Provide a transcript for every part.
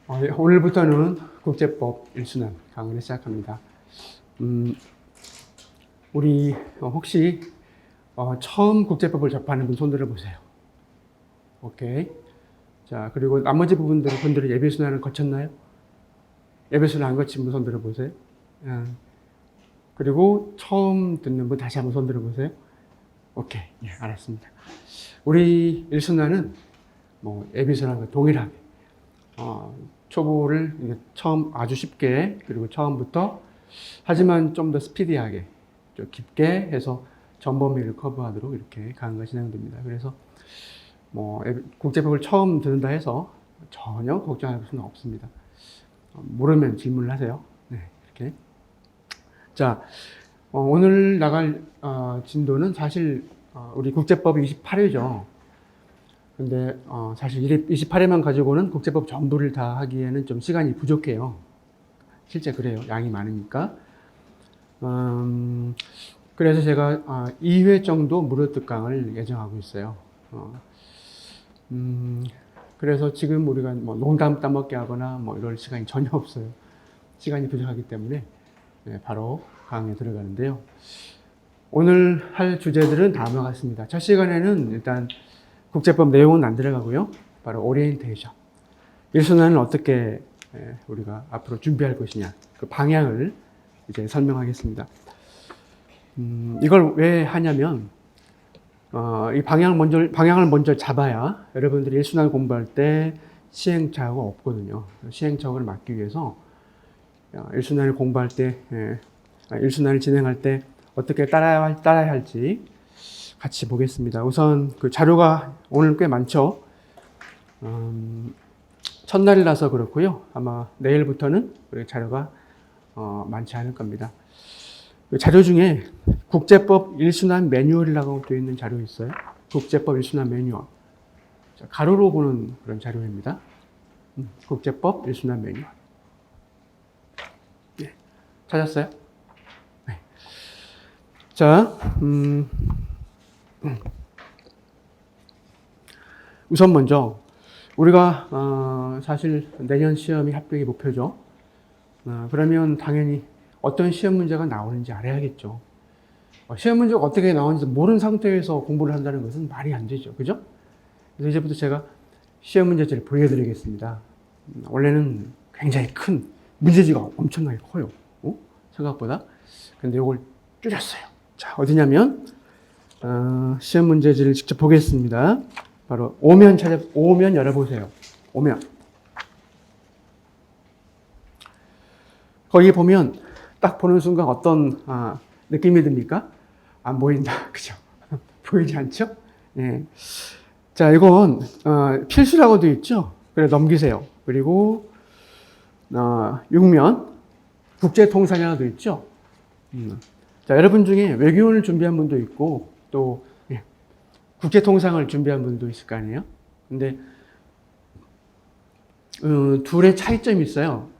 오늘부터는 국제법 1순환 강의를 시작합니다. 우리 혹시 처음 국제법을 접하는 분 손 들어보세요. 오케이. 자, 그리고 나머지 분들은 예비순환을 거쳤나요? 예비순환 안 거친 분 손 들어보세요. 그리고 처음 듣는 분 다시 한번 손 들어보세요. 오케이. 예, 알았습니다. 우리 1순환은 예비순환과 동일하게 초보를 처음 아주 쉽게, 그리고 처음부터, 하지만 좀 더 스피디하게, 좀 깊게 해서 전 범위를 커버하도록 이렇게 강의가 진행됩니다. 그래서 국제법을 처음 듣는다 해서 전혀 걱정할 수는 없습니다. 모르면 질문을 하세요. 네, 이렇게. 자, 오늘 나갈 진도는 사실 우리 국제법 28회죠. 근데 사실 28회만 가지고는 국제법 전부를 다 하기에는 좀 시간이 부족해요. 실제 그래요. 양이 많으니까. 그래서 제가 2회 정도 무료 특강을 예정하고 있어요. 그래서 지금 우리가 농담 따먹게 하거나 이럴 시간이 전혀 없어요. 시간이 부족하기 때문에 바로 강의에 들어가는데요. 오늘 할 주제들은 다음과 같습니다. 첫 시간에는 일단 국제법 내용은 안 들어가고요. 바로 오리엔테이션. 1순환을 어떻게 우리가 앞으로 준비할 것이냐. 그 방향을 이제 설명하겠습니다. 이걸 왜 하냐면, 이 방향을 먼저 잡아야 여러분들이 1순환 공부할 때 시행착오가 없거든요. 시행착오를 막기 위해서 1순환을 공부할 때, 1순환을 진행할 때 어떻게 따라야 할지 같이 보겠습니다. 우선 그 자료가 오늘 꽤 많죠. 첫날이라서 그렇고요. 아마 내일부터는 자료가 많지 않을 겁니다. 그 자료 중에 국제법 1순환 매뉴얼이라고 되어 있는 자료 있어요. 국제법 1순환 매뉴얼. 가로로 보는 그런 자료입니다. 국제법 1순환 매뉴얼. 네. 찾았어요? 네. 자, 우선 먼저 우리가 사실 내년 시험이 합격의 목표죠. 그러면 당연히 어떤 시험 문제가 나오는지 알아야겠죠. 시험 문제가 어떻게 나오는지 모르는 상태에서 공부를 한다는 것은 말이 안 되죠. 그죠? 그래서 이제부터 제가 시험 문제지를 보여드리겠습니다. 원래는 굉장히 큰 문제지가 엄청나게 커요. 생각보다. 근데 이걸 줄였어요. 자, 어디냐면 시험 문제지를 직접 보겠습니다. 바로 오면 열어보세요. 오면. 거기 보면 딱 보는 순간 어떤 느낌이 듭니까? 안 보인다. 그죠? 보이지 않죠? 네. 자, 이건 필수라고 되어 있죠? 그래, 넘기세요. 그리고 6면 국제통상이 하나 되어 있죠? 자, 여러분 중에 외교원을 준비한 분도 있고 또 국제통상을 준비한 분도 있을 거 아니에요? 근데 둘의 차이점이 있어요.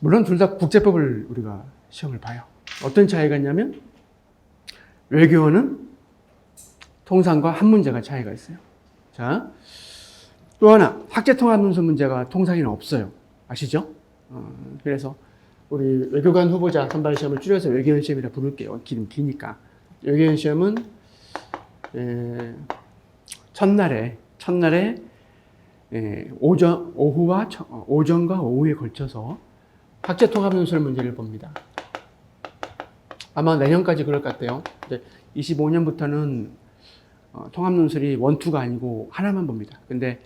물론 둘 다 국제법을 우리가 시험을 봐요. 어떤 차이가 있냐면 외교원은 통상과 한 문제가 차이가 있어요. 자, 또 하나 학제통합문서 문제가 통상에는 없어요. 아시죠? 그래서 우리 외교관 후보자 선발 시험을 줄여서 외교원 시험이라 부를게요. 기름 기니까. 외교원 시험은 첫날에 오전과 오후에 걸쳐서 학제통합문서 문제를 봅니다. 아마 내년까지 그럴 것 같아요. 25년부터는 통합논술이 1, 2가 아니고 하나만 봅니다. 근데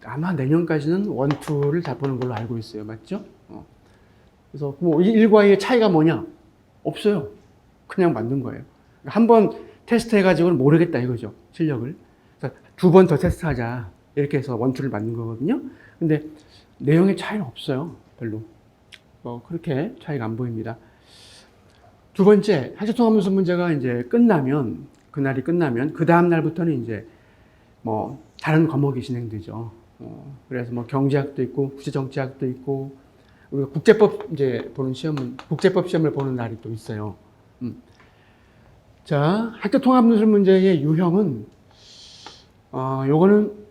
아마 내년까지는 1, 2를 다 보는 걸로 알고 있어요. 맞죠? 그래서 1과 2의 차이가 뭐냐? 없어요. 그냥 만든 거예요. 한 번 테스트 해가지고는 모르겠다 이거죠. 실력을. 2번 더 테스트하자. 이렇게 해서 1, 2를 만든 거거든요. 근데 내용의 차이는 없어요. 별로. 그렇게 차이가 안 보입니다. 두 번째, 학제통합문서 문제가 이제 그날이 끝나면, 그 다음날부터는 이제 다른 과목이 진행되죠. 그래서 경제학도 있고, 국제정치학도 있고, 우리가 국제법 이제 보는 국제법 시험을 보는 날이 또 있어요. 자, 학교통합문서 문제의 유형은, 요거는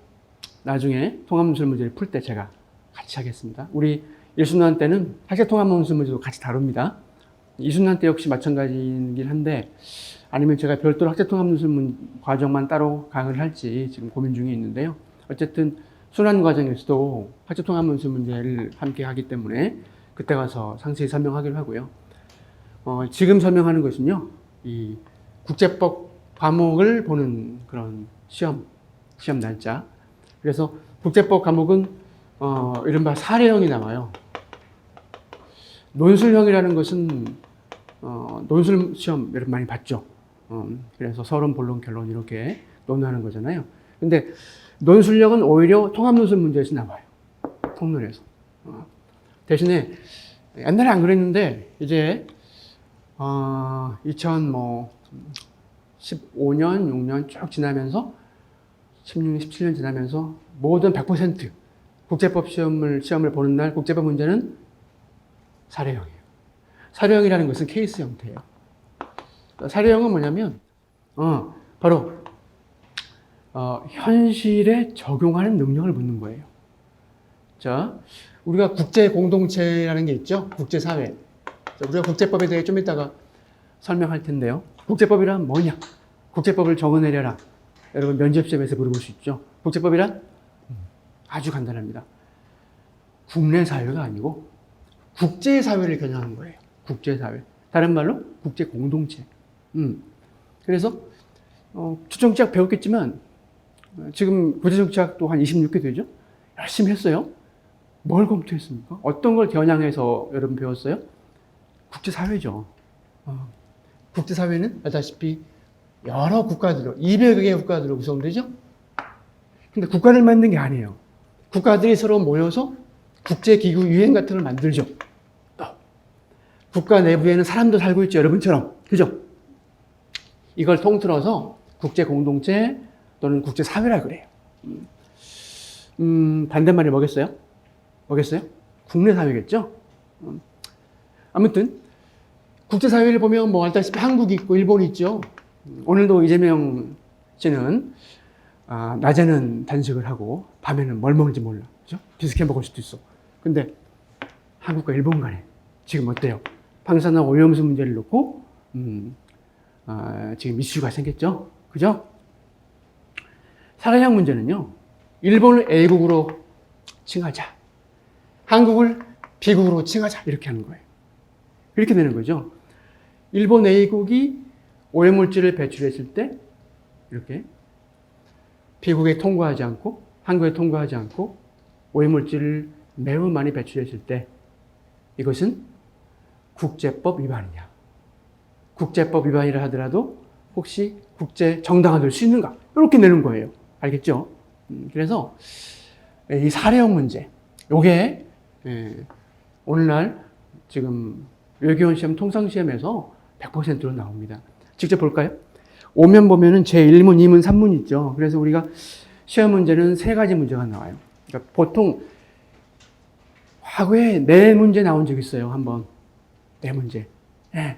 나중에 통합문서 문제를 풀 때 제가 같이 하겠습니다. 우리 1순환 때는 학생통합논술 문제도 같이 다룹니다. 2순환 때 역시 마찬가지이긴 한데 아니면 제가 별도로 학생통합논술 과정만 따로 강의를 할지 지금 고민 중에 있는데요. 어쨌든 순환 과정에서도 학생통합논술 문제를 함께 하기 때문에 그때 가서 상세히 설명하기로 하고요. 지금 설명하는 것은요, 이 국제법 과목을 보는 그런 시험 날짜. 그래서 국제법 과목은 이른바 사례형이 나와요. 논술형이라는 것은 논술 시험 여러분 많이 봤죠. 그래서 서론, 본론, 결론 이렇게 논하는 거잖아요. 근데 논술형은 오히려 통합논술 문제에서 나와요. 통론에서. 대신에 옛날에 안 그랬는데 이제 2015년, 6년 쭉 지나면서 16년, 17년 지나면서 모든 100% 국제법 시험을 보는 날 국제법 문제는 사례형이에요. 사례형이라는 것은 케이스 형태예요. 사례형은 뭐냐면 바로 현실에 적용하는 능력을 묻는 거예요. 자, 우리가 국제 공동체라는 게 있죠. 국제사회. 자, 우리가 국제법에 대해 좀 이따가 설명할 텐데요. 국제법이란 뭐냐? 국제법을 적어내려라. 여러분 면접시험에서 물어볼 수 있죠. 국제법이란 아주 간단합니다. 국내 사회가 아니고 국제사회를 겨냥한 거예요. 국제사회. 다른 말로 국제공동체. 그래서 추정치학 배웠겠지만 지금 구체정치학도 한 26개 되죠? 열심히 했어요. 뭘 검토했습니까? 어떤 걸 겨냥해서 여러분 배웠어요? 국제사회죠. 국제사회는 알다시피 여러 국가들로 200여 개 국가들로 구성되죠? 근데 국가를 만든 게 아니에요. 국가들이 서로 모여서 국제기구 유엔 같은 걸 만들죠. 또 국가 내부에는 사람도 살고 있죠. 여러분처럼. 그죠? 이걸 통틀어서 국제공동체 또는 국제사회라 그래요. 반대말이 뭐겠어요? 국내 사회겠죠? 아무튼 국제사회를 보면 뭐 알다시피 한국이 있고 일본이 있죠. 오늘도 이재명 씨는 낮에는 단식을 하고 밤에는 뭘 먹는지 몰라. 그죠? 비스켓 먹을 수도 있어. 근데 한국과 일본 간에 지금 어때요? 방사능 오염수 문제를 놓고 지금 이슈가 생겼죠. 그죠? 사례형 문제는요. 일본을 A국으로 칭하자. 한국을 B국으로 칭하자. 이렇게 하는 거예요. 이렇게 되는 거죠. 일본 A국이 오염물질을 배출했을 때 이렇게 B국에 통과하지 않고 한국에 통과하지 않고 오염물질을 매우 많이 배출했을 때 이것은 국제법 위반이냐. 국제법 위반이라 하더라도 혹시 국제 정당화 될 수 있는가? 이렇게 내는 거예요. 알겠죠? 그래서 이 사례형 문제, 요게 오늘날 지금 외교원 시험, 통상 시험에서 100%로 나옵니다. 직접 볼까요? 오면 보면은 제1문, 2문, 3문 있죠. 그래서 우리가 시험 문제는 3가지 문제가 나와요. 그러니까 보통 과거에 4문제 나온 적 있어요. 한번 4문제. 네.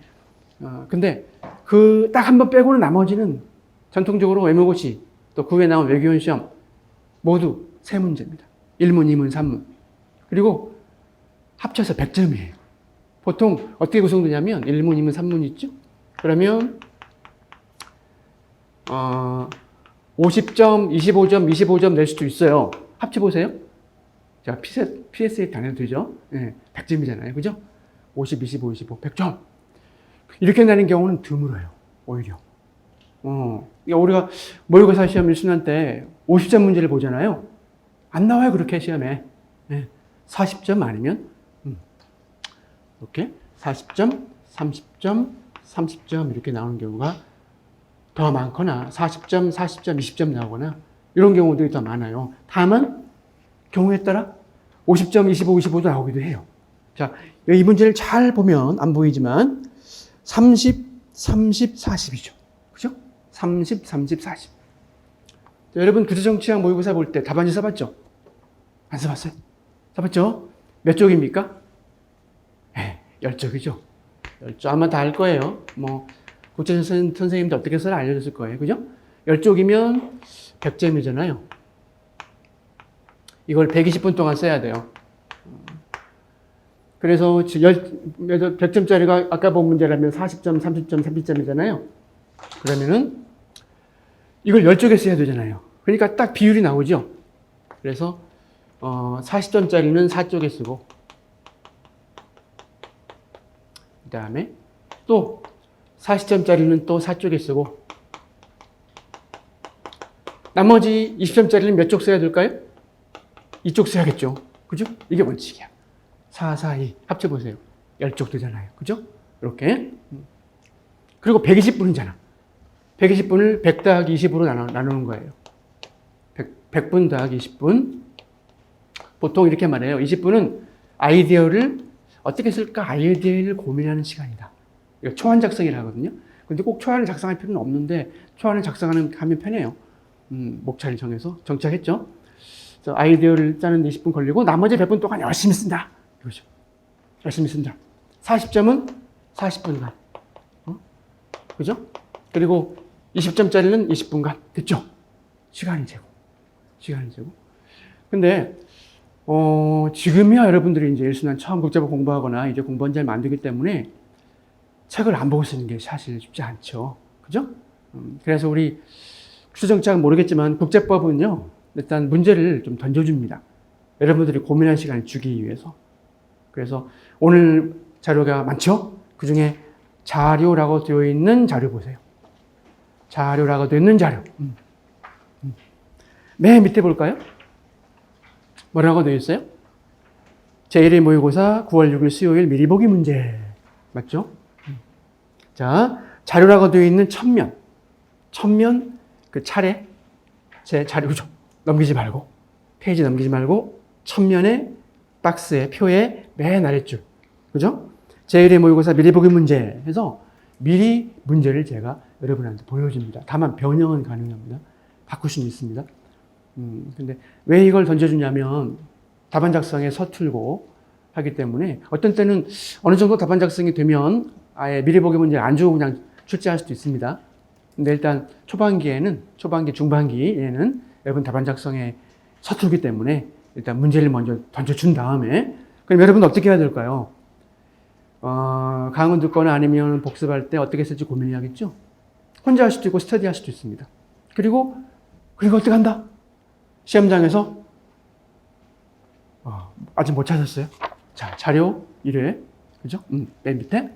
근데 그 딱 한 번 빼고는 나머지는 전통적으로 외모고시 또 그 후에 나온 외교원 시험 모두 3문제입니다. 1문, 2문, 3문. 그리고 합쳐서 100점이에요. 보통 어떻게 구성되냐면 1문, 2문, 3문 있죠? 그러면 50점, 25점, 25점 낼 수도 있어요. 합쳐보세요. 자, PSA 당연히 되죠? 네, 100점이잖아요. 그죠? 50, 25, 25, 100점. 이렇게 내는 경우는 드물어요. 오히려. 그러니까 우리가 모의고사 시험 1순환 때 50점 문제를 보잖아요. 안 나와요. 그렇게 시험에. 네, 40점 아니면 이렇게 40점, 30점, 30점 이렇게 나오는 경우가 더 많거나 40점, 40점, 20점 나오거나 이런 경우들이 더 많아요. 다만 경우에 따라 50점, 25, 25도 나오기도 해요. 자, 이 문제를 잘 보면 안 보이지만 30, 30, 40이죠. 그죠? 30, 30, 40. 자, 여러분 구체정치학 모의고사 볼 때 답안지 써봤죠? 안 써봤어요? 써봤죠? 몇 쪽입니까? 네, 10쪽이죠. 10쪽 아마 다 알 거예요. 뭐 국제 선생님도 어떻게 써라 알려줬을 거예요. 그죠? 10쪽이면 100점이잖아요. 이걸 120분 동안 써야 돼요. 그래서 100점짜리가 아까 본 문제라면 40점, 30점, 30점이잖아요. 그러면은 이걸 10쪽에 써야 되잖아요. 그러니까 딱 비율이 나오죠. 그래서 40점짜리는 4쪽에 쓰고, 그 다음에 또 40점짜리는 또 4쪽에 쓰고, 나머지 20점짜리는 몇 쪽 써야 될까요? 2쪽 써야겠죠. 그죠? 이게 원칙이야. 4, 4, 2 합쳐보세요. 10쪽 되잖아요. 그죠? 이렇게. 그리고 120분이잖아. 120분을 100 더하기 20으로 나누는 거예요. 100분 더하기 20분. 보통 이렇게 말해요. 20분은 아이디어를 어떻게 쓸까 아이디어를 고민하는 시간이다. 이거 초안 작성이라 하거든요. 근데 꼭 초안을 작성할 필요는 없는데 초안을 작성하면 편해요. 목차를 정해서 정착했죠. 아이디어를 짜는 데 20분 걸리고 나머지 100분 동안 열심히 쓴다. 이거죠. 열심히 쓴다. 40점은 40분간. 그죠? 그리고 20점짜리는 20분간. 됐죠? 시간이 재고. 근데, 지금이야 여러분들이 이제 일순환 처음 국제법 공부하거나 이제 공부한 지 얼마 안 되기 때문에 책을 안 보고 쓰는 게 사실 쉽지 않죠. 그죠? 그래서 우리 추정차는 모르겠지만 국제법은요, 일단 문제를 좀 던져줍니다. 여러분들이 고민할 시간을 주기 위해서. 그래서 오늘 자료가 많죠? 그 중에 자료라고 되어 있는 자료 보세요. 자료라고 되어 있는 자료. 맨 밑에 볼까요? 뭐라고 되어 있어요? 제1회 모의고사 9월 6일 수요일 미리 보기 문제. 맞죠? 자, 자료라고 되어 있는 첨면 그 차례 제 자료죠. 넘기지 말고 페이지 넘기지 말고 첨면의 박스의 표의 맨 아래줄. 그죠? 제1회 모의고사 미리 보기 문제 해서 미리 문제를 제가 여러분한테 보여줍니다. 다만 변형은 가능합니다. 바꿀 수는 있습니다. 근데 왜 이걸 던져주냐면 답안 작성에 서툴고 하기 때문에 어떤 때는 어느 정도 답안 작성이 되면 아예 미리 보기 문제 안 주고 그냥 출제할 수도 있습니다. 근데 일단 초반기, 중반기에는 여러분 답안 작성에 서툴기 때문에 일단 문제를 먼저 던져준 다음에 그럼 여러분 어떻게 해야 될까요? 강의 듣거나 아니면 복습할 때 어떻게 쓸지 고민해야겠죠? 혼자 할 수도 있고 스터디 할 수도 있습니다. 그리고 어떻게 한다? 시험장에서 아직 못 찾았어요? 자, 자료 1회 그죠? 맨 밑에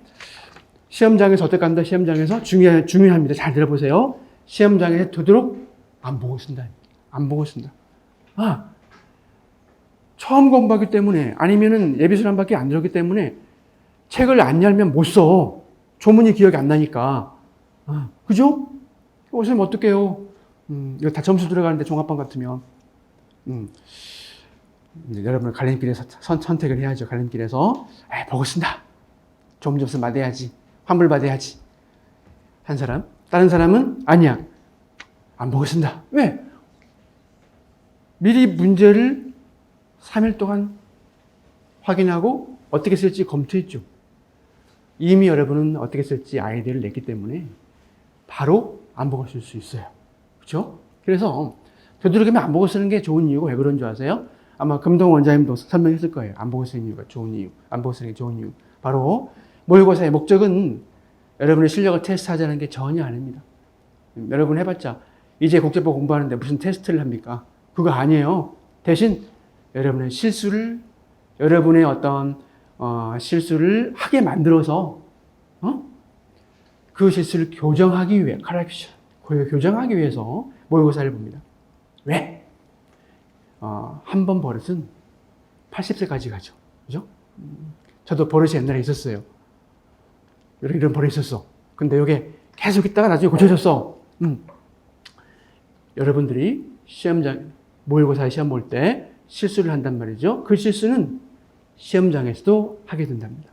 시험장에서 어떻게 한다? 시험장에서 중요합니다. 잘 들어보세요. 시험장에서 되도록 안 보고 쓴다. 안 보고 쓴다. 처음 공부하기 때문에 아니면은 예비순환밖에 안 들었기 때문에 책을 안 열면 못 써. 조문이 기억이 안 나니까. 그죠? 선생님 어떡해요? 이거 다 점수 들어가는데 종합반 같으면. 이제 여러분은 갈림길에서 선택을 해야죠. 갈림길에서. 보고 쓴다. 좋은 점수 받아야지. 환불 받아야지. 한 사람. 다른 사람은 아니야. 안 보고 쓴다. 왜? 미리 문제를 3일 동안 확인하고 어떻게 쓸지 검토했죠. 이미 여러분은 어떻게 쓸지 아이디어를 냈기 때문에 바로 안 보고 쓸 수 있어요. 그렇죠? 그래서 되도록이면 안 보고 쓰는 게 좋은 이유가 왜 그런 줄 아세요? 아마 금동 원장님도 설명했을 거예요. 안 보고 쓰는 이유가 좋은 이유. 안 보고 쓰는 게 좋은 이유. 바로 모의고사의 목적은 여러분의 실력을 테스트하자는 게 전혀 아닙니다. 여러분 해봤자 이제 국제법 공부하는데 무슨 테스트를 합니까? 그거 아니에요. 대신 여러분의 실수를 여러분의 어떤 실수를 하게 만들어서 그 실수를 교정하기 위해 교정하기 위해서 모의고사를 봅니다. 왜? 한 번 버릇은 80세까지 가죠. 그죠? 저도 버릇이 옛날에 있었어요. 이런 버릇이 있었어. 근데 이게 계속 있다가 나중에 고쳐졌어. 여러분들이 모의고사 시험 볼 때 실수를 한단 말이죠. 그 실수는 시험장에서도 하게 됩니다.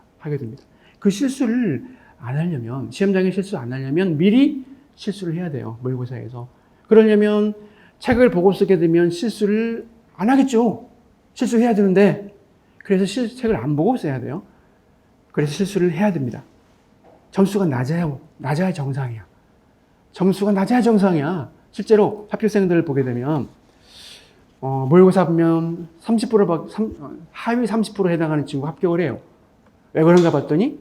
그 실수를 안 하려면, 시험장에 실수 안 하려면 미리 실수를 해야 돼요. 모의고사에서. 그러려면 책을 보고 쓰게 되면 실수를 안 하겠죠. 실수해야 되는데, 그래서 책을 안 보고 써야 돼요. 그래서 실수를 해야 됩니다. 점수가 낮아야 정상이야. 점수가 낮아야 정상이야. 실제로 합격생들을 보게 되면 모의고사 보면 30% 하위 30% 해당하는 친구 합격을 해요. 왜 그런가 봤더니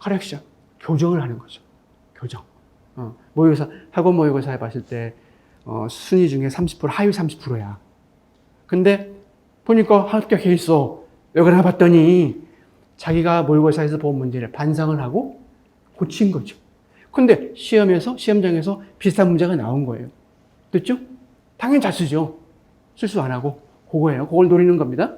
커렉션, 교정을 하는 거죠. 교정. 모의고사, 학원 모의고사 해봤을 때 순위 중에 30% 하위 30%야. 근데 보니까 합격해 있어. 왜 그러나 봤더니 자기가 모의고사에서 본 문제를 반성을 하고 고친 거죠. 근데 시험장에서 비슷한 문제가 나온 거예요. 됐죠? 당연히 잘 쓰죠. 실수 안 하고. 그거예요. 그걸 노리는 겁니다.